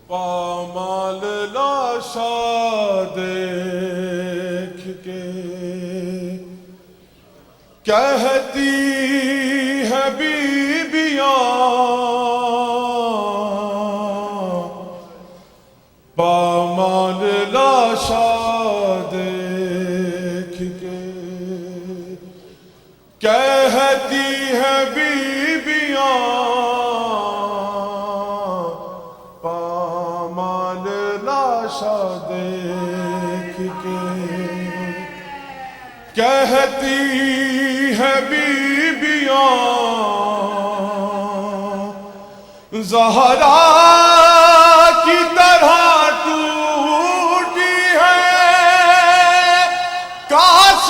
پامال لاشا دیکھ کے کہتی ہے بیبیاں پامال لاشا دیکھ کے کہتی ہے بیبیاں پامال لاشا دیکھ کے کہتی ہے بیبیاں زہرا کی طرح ٹوٹی ہے کاش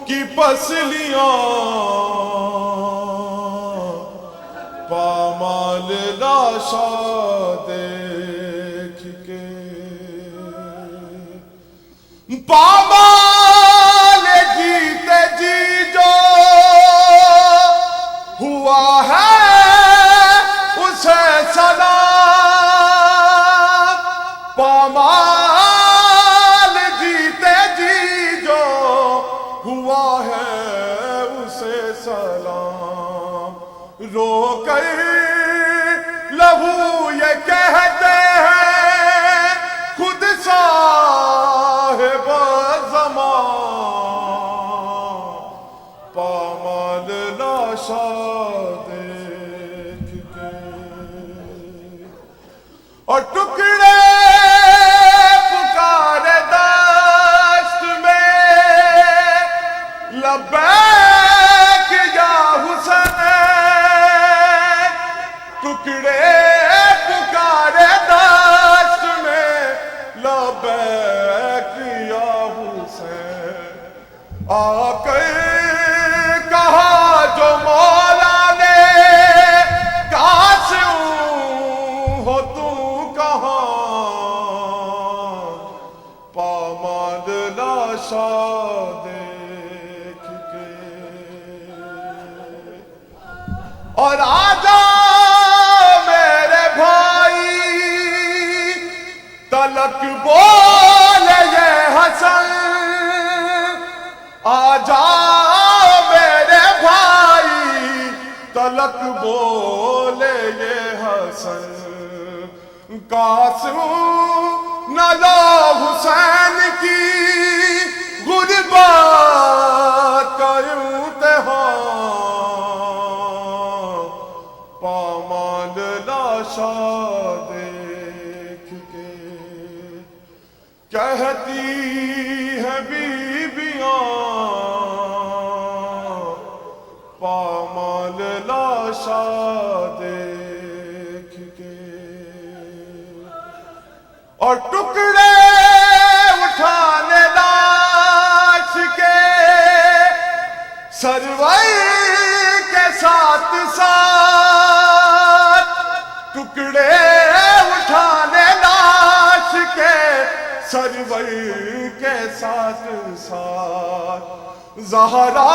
کی پسلیاں پامال لاشا دیکھ کے پامال جیتے جی جو ہوا ہے اسے سلام پامال جیتے جی جو ہوا ہے اسے سلام رو کر لہو یہ کہتے ہیں خود صاحب زمان پامال لاشا دیکھ کے اور ٹکڑے پکارے دشت میں لبیک یا حسین ٹکڑے پکارے دشت میں لبیک یا حسین آ کر کہا جو مولا نے کاش ہو تو کہاں پامال لاشا دیکھ کے اور آجا میرے بھائی تلک بولے یہ حسن آجا میرے بھائی تلک بولے یہ حسن قاسم نہ لو حسین کی غربت کا امتحان پامال لاشا دیکھ کے کہتی ہے بیبیاں پامال لاشا دیکھ کے اور ٹکڑے اٹھانے لاش کے سرور کے ساتھ ساتھ ٹکڑے اٹھانے لاش کے سرور کے ساتھ ساتھ زہرا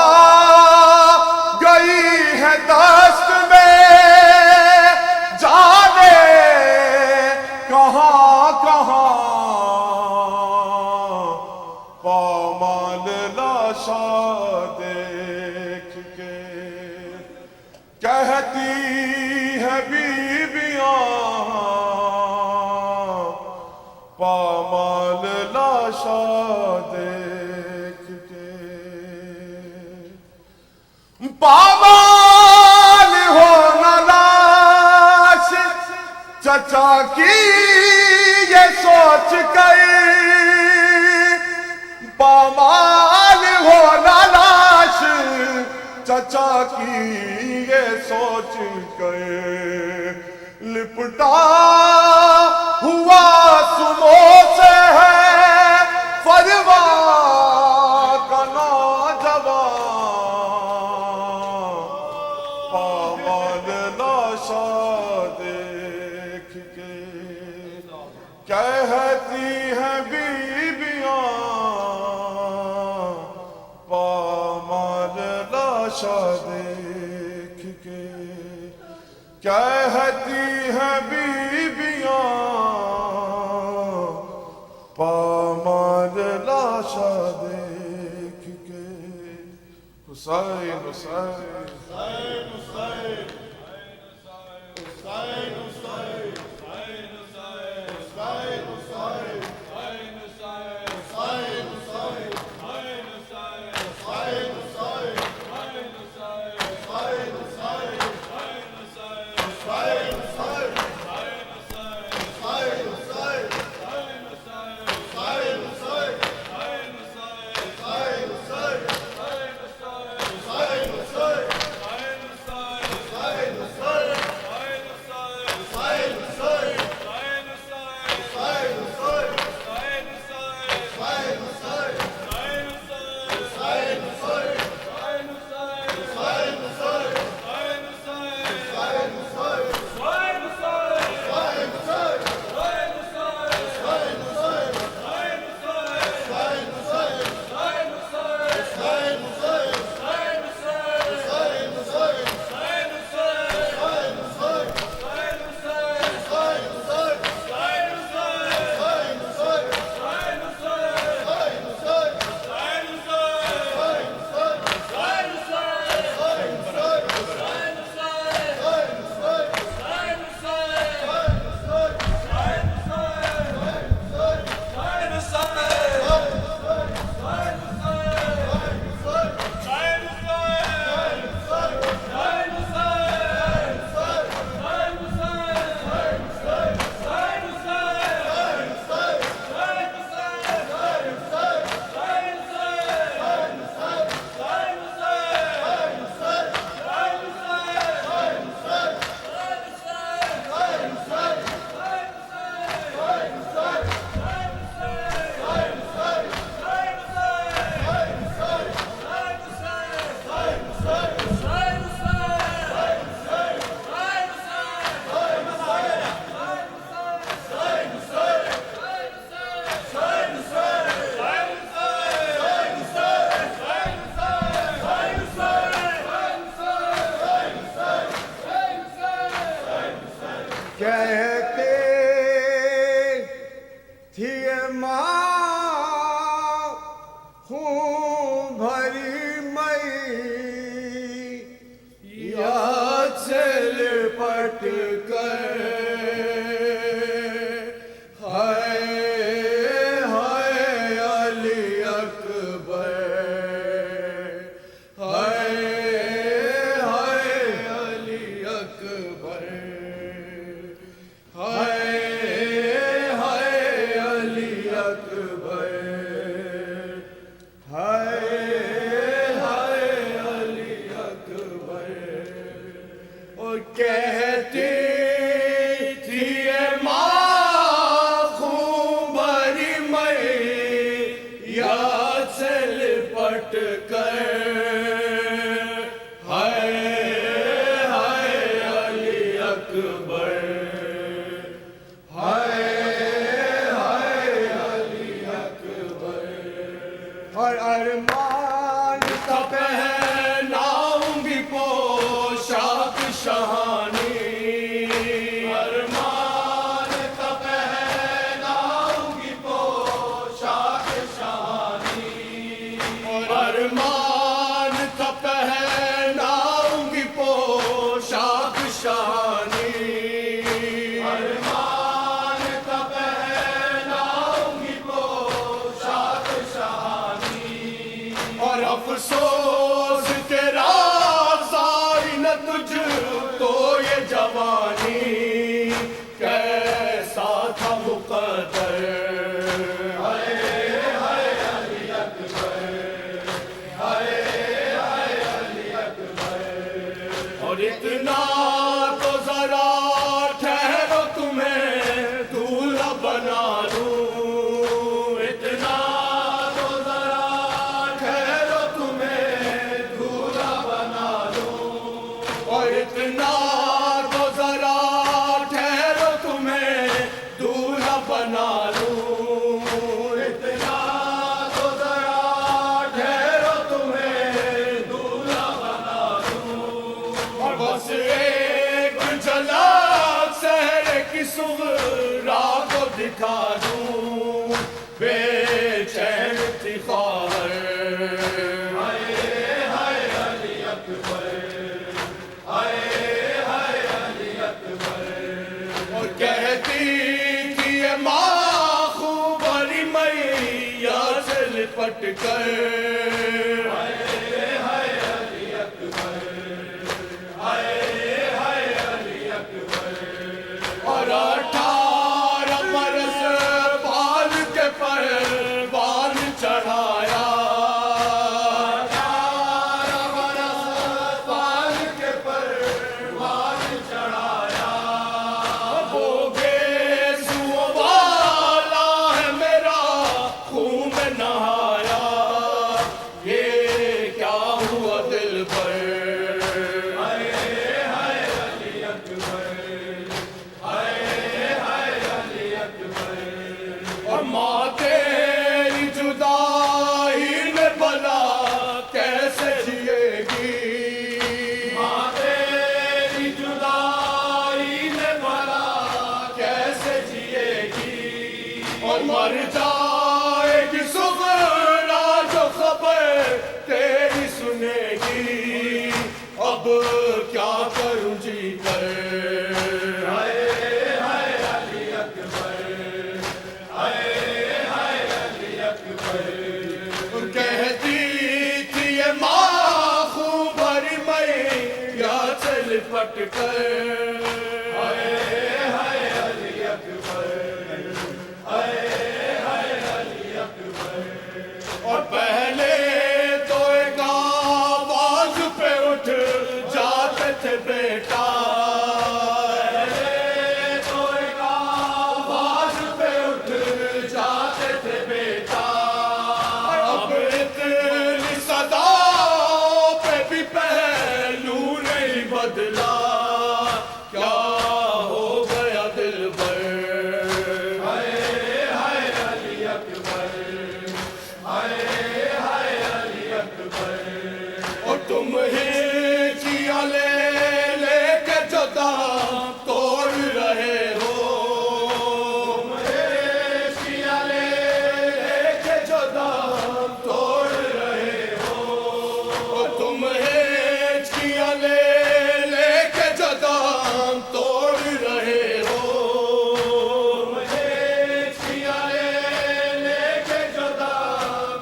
گئی ہے دست میں جانے کہاں کہاں پامال لاشا دیکھ کے کہتی ہے بیبیاں پامال لاشا دیکھ کے پامال ہو نہ لاش چچا کی یہ سوچ کر پامال ہو نہ لاش چچا کی یہ سوچ کر لپٹا ہوا سمو سے ہے فروا کا نوجوان پامال لاشا دیکھ کے کہتی ہے بیبیاں پامال لاشا دیکھ کے کہتی ہے بیبیاں پامال لاشا دیکھ کے حسین حسین کہتے تھی ماں خون بھری مئی یاد سے لپٹ کر ہائے ہائے علی اکبر ہائے ہائے علی اکبر ہائے ہائے علی اکبر ہائے ہائے علی اکبر اور کہتی تھی ماں خون بھری مئی یاد سے لپٹ کر ہائے ہائے علی اکبر اور ارمان کا پہناؤں گی پوشاک شہانی ارمان کا پہناؤں گی پوشاک شہانی اور ارمان کا پہناؤں گی پوشاک شہانی ارمان کا پہناؤں گی پوشاک شہانی اور افسوس کے راز آئی نہ تجھ کو یہ جوانی کیسا تھا مقدر ہائے ہائے علی اکبر ہائے ہائے علی اکبر اور اتنا تو ذرا ٹھہرو تمہیں دولہا بنا لوں اتنا تو ذرا ٹھہرو تمہیں دولہا بنا لوں اور اتنا تو ذرا ٹھہرو تمہیں دولہا بنا لوں اتنا تو ذرا ٹھہرو تمہیں دولہا بنا لوں اور بس ایک جھلک سحر کی صغرا کو دکھا دوں لپٹ کر اور 18 برس بال کے پر بال چڑھایا، 18 برس بال کے پر بال چڑھایا، وہ گیسو والا ہے میرا خون میں نہایا، یہ کیا ہوا دل پر اور ماں تیری جدائی میں بلا کیسے جیے گی، ماں تیری جدائی میں بلا کیسے جیے گی، اور مر جائے گی سغرا جو خبر تیری سنے گی، اب کیا کروں جی کر کہتی تھی یہ ماں خوب بھری میں یا چل پٹ کر اور پہلے تو ایک آواز پہ اٹھ جاتے تھے بیٹا، پہلے تو ایک آواز پہ اٹھ جاتے تھے بیٹا، اب اتنی صدا پہ بھی پہلو نہیں بدلا، کیا ہو گیا دل پر اور تم ہی جیا لے کے جدا توڑ رہے ہو، تم ہی جیا لے کے جدا توڑ رہے ہو، اور تم ہی جیا لے کے جدا توڑ رہے ہو، تم ہی جیا لے کے جدا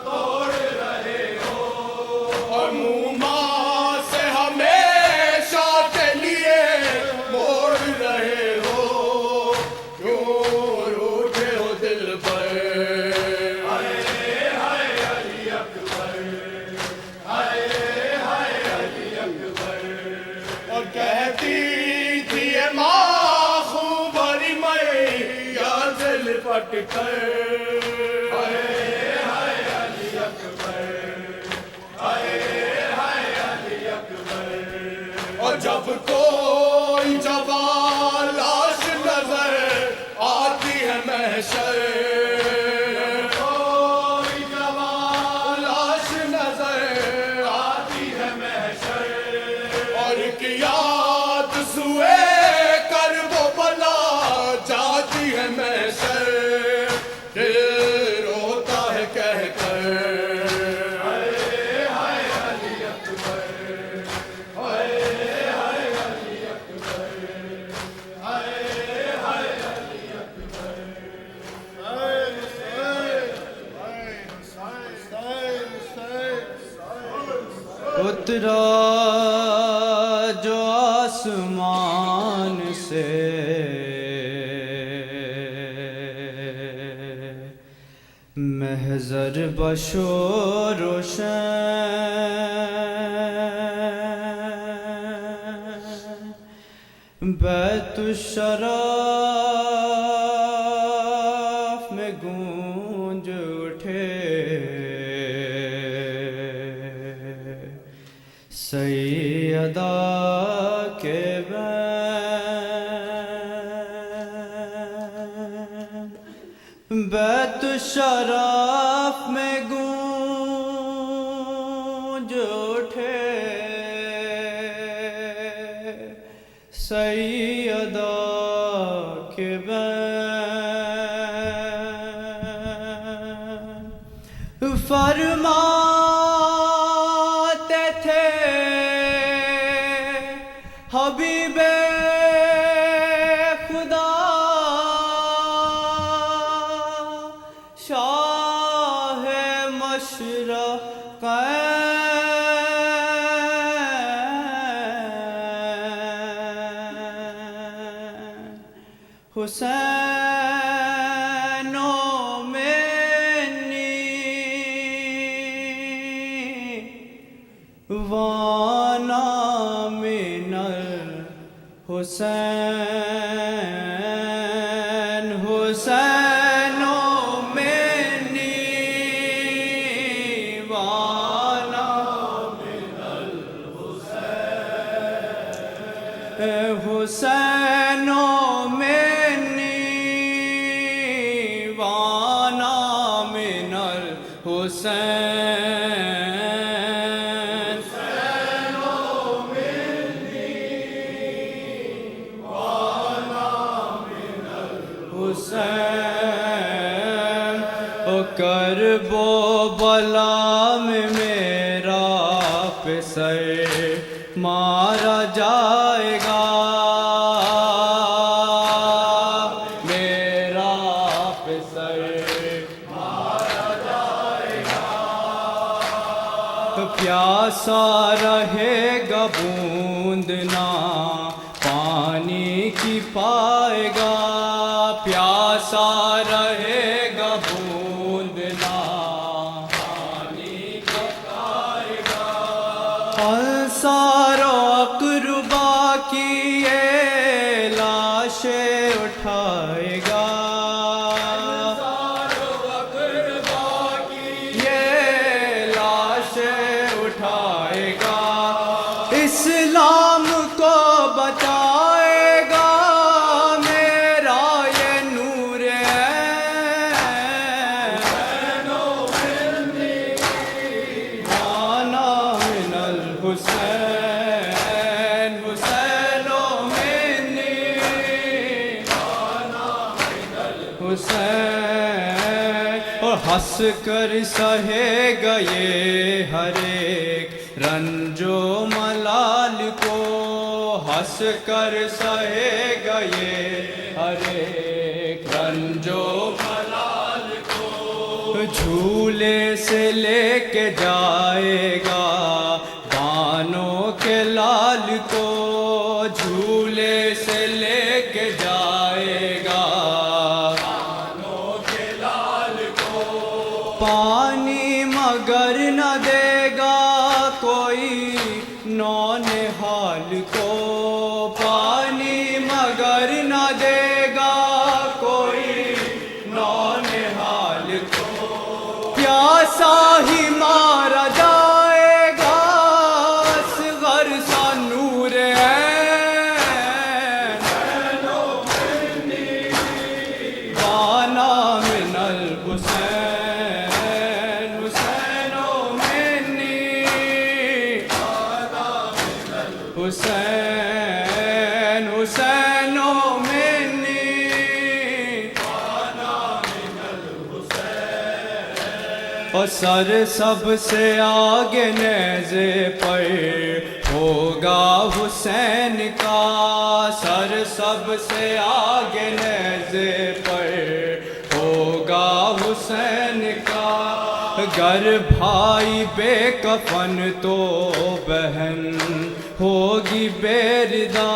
توڑ رہے ہو، اور منہ ماں سے ہمیشہ کے لیے موڑ رہے ہو، کیوں روٹھے ہو دل پر اور کہتی تھی یہ ماں خوب بھری میں یا دل پٹ کر اور جب کوئی جوان لاش نظر آتی ہے محشر، کوئی جوان لاش نظر آتی ہے محشر، اور یاد سوئے کر وہ بلا جاتی ہے محشر، دل روتا ہے کہہ کر اترا جو آسمان سے محضر بشور و شین، بیت الشراف میں گونج اٹھے سیدہ کے بین، بیت الشراف میں گونج اٹھے سیدہ کے بین، فرماتے تھے حبیب خدا شاہ حسین منی وانا من الحسین حسین منی وانا من الحسین حسین حسین کرب و بلا میں میرا پسر مارا جائے گا میرا پسر مارا جائے گا پیاسا رہے گا بوند نہ پانی کی پائے گا پیاسا رہے گا بوند نہ پانی کی پائے گا انصار و اقربا کی یہ لاشیں اٹھائے گا انصار و اقربا کی یہ لاشیں اٹھائے گا اسلام کو بچائے گا میرا یہ نور وانا من الحسین حسین منی وانا من الحسین اور ہنس کر سہے گا یہ ہر ایک رنج و ملال کو ہنس کر سہے گا یہ ہر ایک رنج و ملال کو جھولے سے لے کے جائے گا بانوں کے لال کو جھولے سے لے کے جائے گا بانوں کے لال کو پانی مگر نہ دے گا کوئی نونہال کو پانی مگر نہ دے گا کوئی نونہال کو پیاسا ہی مارا جائے گا اصغر سا نور وانا من الحسین حسین منی حسین حسین منی اور سر سب سے آگے نیزے پر ہوگا حسین کا سر سب سے آگے نیزے پر ہوگا حسین کا گر بھائی بے کفن تو بہن ہوگی بے ردا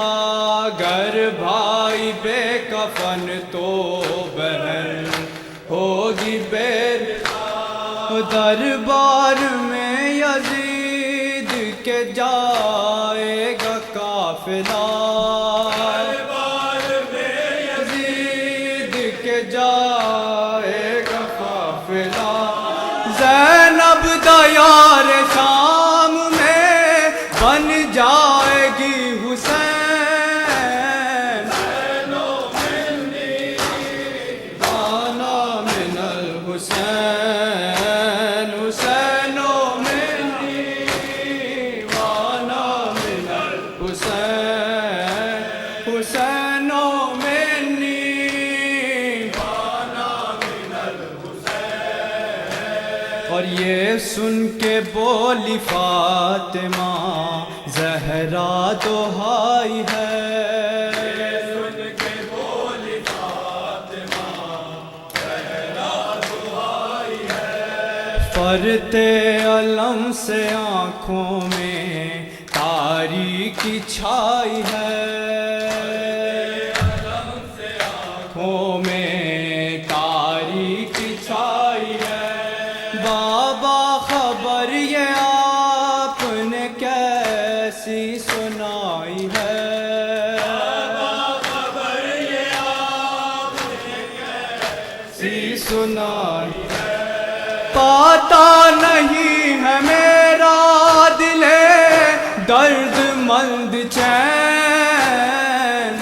گر بھائی بے کفن تو بہن ہوگی بے ردا دربار میں یزید کے جائے گا قافلہ دربار میں یزید کے جائے گا قافلہ زینب دیار شام میں بن جائے گی حسین وانا من الحسین حسین منی وانا من الحسین حسین منی وانا من الحسین اور یہ سن کے بولی فاطمہ زہرا دہائی ہے سن کے بولی فاطمہ زہرا دہائی ہے پرتے علم سے آنکھوں میں تاریکی چھائی ہے، آنکھوں میں تاریکی چھائی ہے۔ بابا خبر یہ آپ نے کیسی سنائی ہے، سنائی پاتا نہیں ہے میرا دل درد مند چین،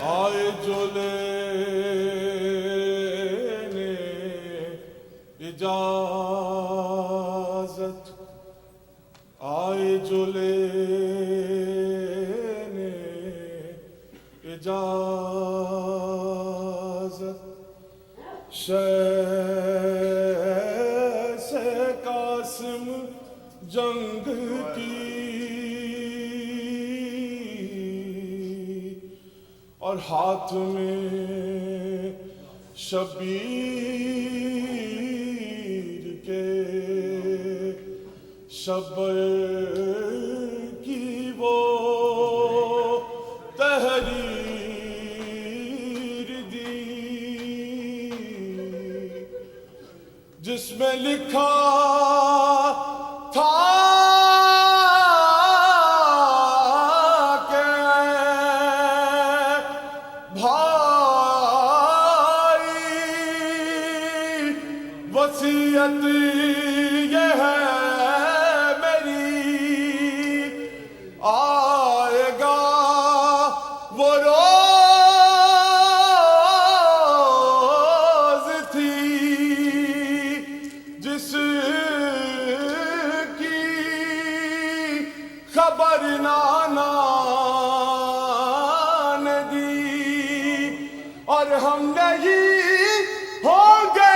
آئے جو لینے اجازت، آئے جو لینے اجازت، سے قاسم جنگ کی اور ہاتھ میں شبیر کے شبر کی وہ تحریر دی جس میں لکھا تھا وصیت یہ ہے میری، آئے گا وہ روز تھی جس کی خبر نانا نے دی، اور ہم نہیں ہوں گے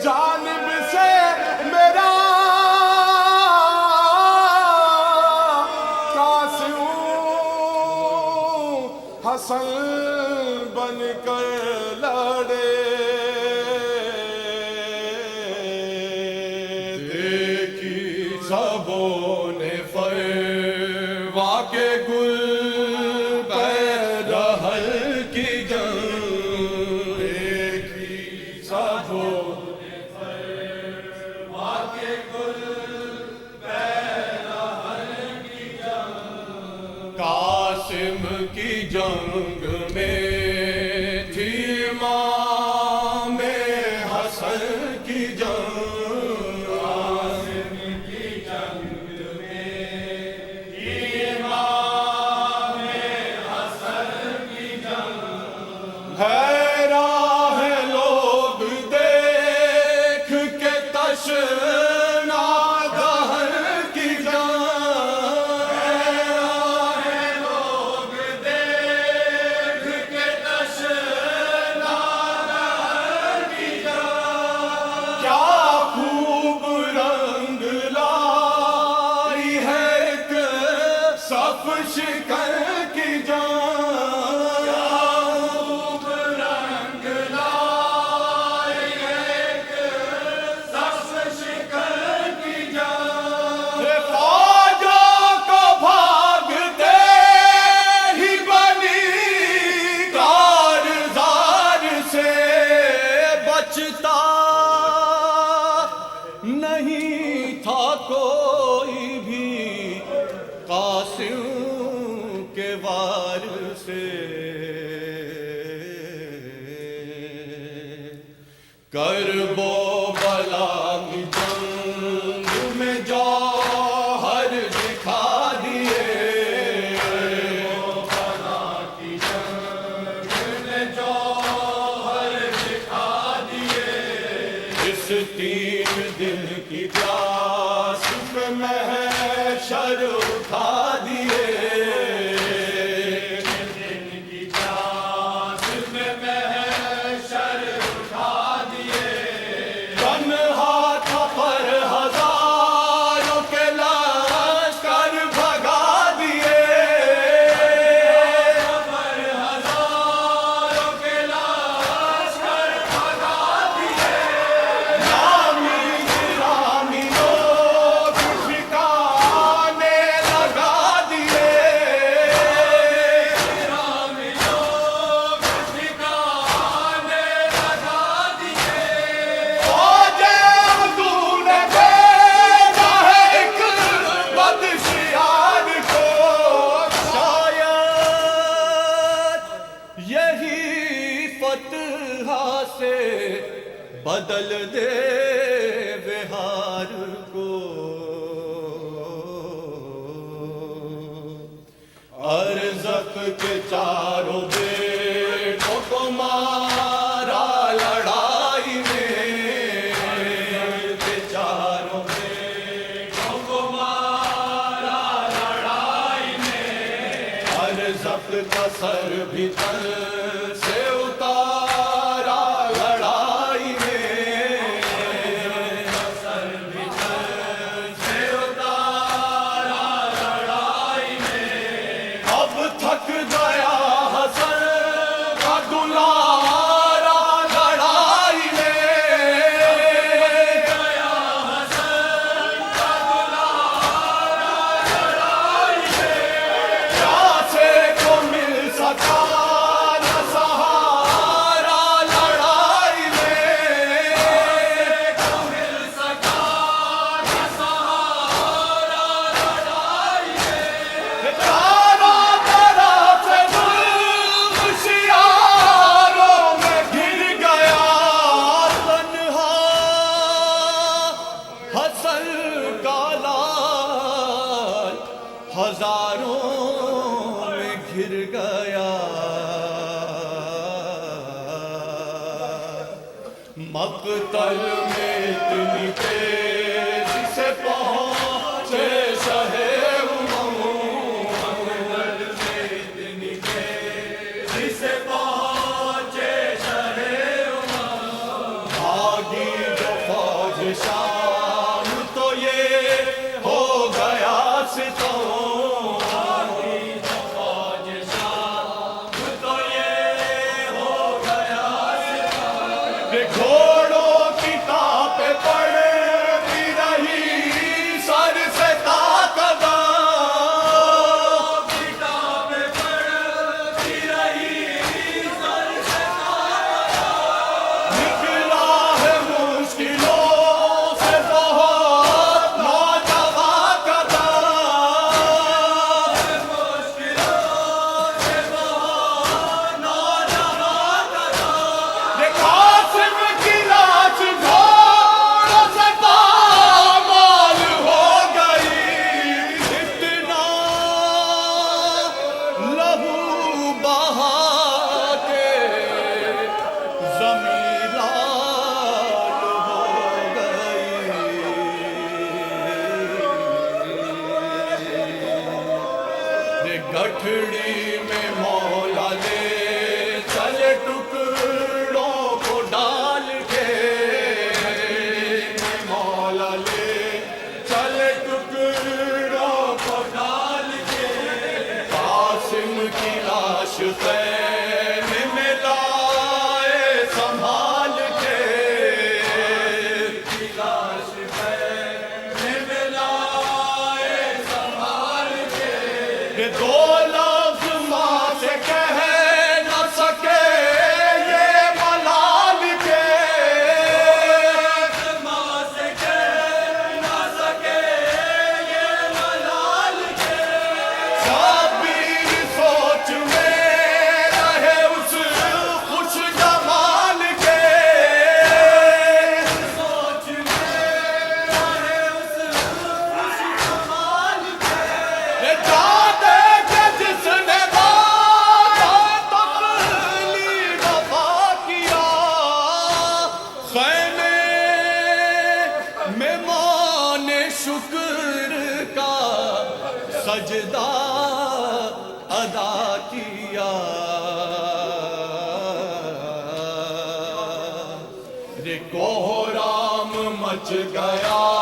جانب سے میرا قاسم حسن بن کر لڑے، دیکھی سبوں نے فروا کے گل پیرہل کی جنگ، دیکھی سبوں قاسم کی جنگ میں تھی امام حسن کی جنگ، قاسم کی جنگ میں تھی امام حسن کی جنگ، حیران ہے لوگ دیکھ کے تشنا دہن کی جنگ، شکر کی جان خوب رنگ لائی ایک سب شکر کی جان، فوجوں کو بھاگتے ہی بنی کارزار سے بچتا نہیں تھا کوئی بھی، کرب و بلا کی جنگ میں جوہر دکھا دیے، کرب و بلا کی جنگ میں جوہر دکھا دیے، اس 3 دن کی پیاس پہ محشر اٹھا دیے، بدل دے بہار کو، ارزق کے چاروں بیٹوں کو مارا لڑائی میں، کے چاروں بیٹوں کو مارا لڑائی میں، ارزق کا سر بھی تل سے اتارا لڑائی میں، تھک گیا حسن کا دلارا لڑائی میں، گیا حسن کا دلارا لڑائی میں، پیاسے کو مل سکا نہ سہارا لڑائی میں، کو مل سکا نہ سہارا لڑائی میں، ہزاروں میں گر گیا، مقتل میں اتنی تیزی سے پہنچے شہ مقتل میں اتنی تیزی سے پہنچے شہ بھاگی جو فوج شام تو یہ ہو گیا ستم، گھوڑوں کی ٹاپیں پڑتی رہی سر سے تاکداں، کتابیں پڑھتی رہی سر سے نکلا ہے مشکلوں سے بہت نوجوان کا دور، مشکلوں سے بہت نوجوان کا دور، یہ قاسم کی لاش گھوڑوں سے پامال ہو گئی، اتنا لہو بہا کے زمین لال ہو گئی، یہ گٹھڑی میں مولا لے چلے ٹکڑوں کو ڈال کے، مولا لے چلے ٹکڑوں کو ڈال کے، قاسم کی لاش خیمے میں لائے سنبھال کے، لاش خیمے میں لائے سنبھال کے، یہ 2 لفظ ماں سے کہہ نہ سکے یہ ملال کے، ماں سے کہہ نہ سکے یہ ملال کے، شبیر سوچ میں رہے اس خوش جمال کے، سجدہ ادا کیا رے کوہرام مچ گیا